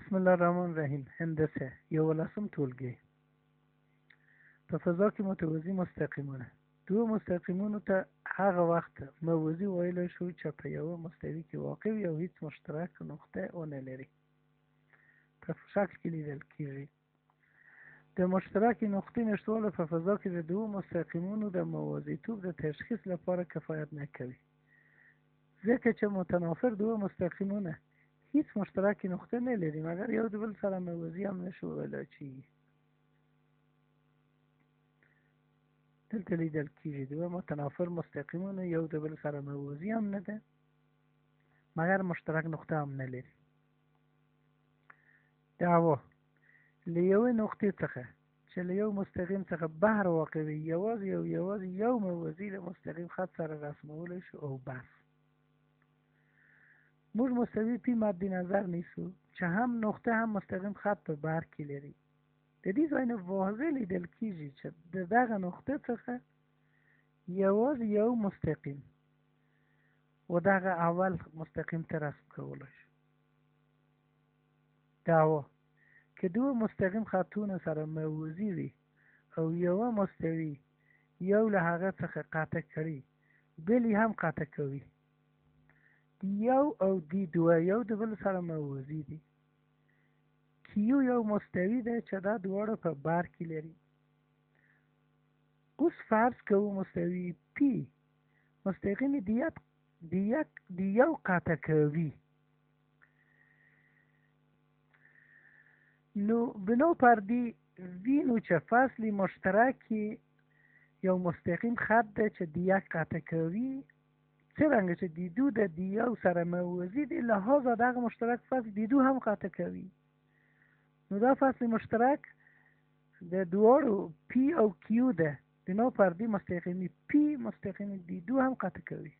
بسم الله الرحمن الرحیم. هندسه 11 ټولګي. په فضا کې متوازي مستقیمونه. دوه مستقیمونو ته هغه وخت موازي ویلی شو چې په یوه مستوي کې واقع وي او هیڅ مشترک نقطه ونه لري. په شکل کې لیدل کېږي. د مشترکې نقطې نشتوالی په فضا کې د دوه مستقیمونو د موازیتوب د تشخیص لپاره کفایت نه کوي، ځکه چې متنافر دوه مستقیمونه هیڅ مشترکې نقطه نه لري مګر یو د بل سره موازي هم نشي ویلی چې دلته لیدل کېږي. دوه متنافر مستقیمونه یو د بل سره موازي هم نه ده مګر مشترک نقطه هم نه لري. دعوا له یوې نقطې څخه چې له یو مستقیم څخه بهر واقع وي یوازې یو موازي له مستقیم خط سره رسمولی شو او بس. موږ مستوي پی مد نظر نیسو چې هم نقطه هم مستقیم خط په بر کې لري. د دې ځای نه واضح لیدل کېږي چې د دغه نقطه څخه یوازې یو مستقیم و دغه اول مستقیم ته رسم کولی شو. دعوا که دوه مستقیم خطونه سره موازي وي او یوه مستوي یو له هغه څخه قطع کړي بل یې هم قطع کوي، یو او دی دوه یو د بل سره موازي دي. کیو یو مستوي دی چې دا دواړه په بر کې لري. اوس فرض کوو مستوي پی مستقیم دی یو قطع کوي. نو بنابراین وینو چې فاصل مشترک یو مستقیم خط دی چې دی یک قطع کوي، څرنګه چې دی دو د دی یو سره موازي دی لهذا دغه مشترک فاصل دی دو هم قطع کوي. نو دا فاصل مشترک د دواړو پی او کیو ده، بنابراین مستقیم پی مستقیم دی دو هم قطع کوي.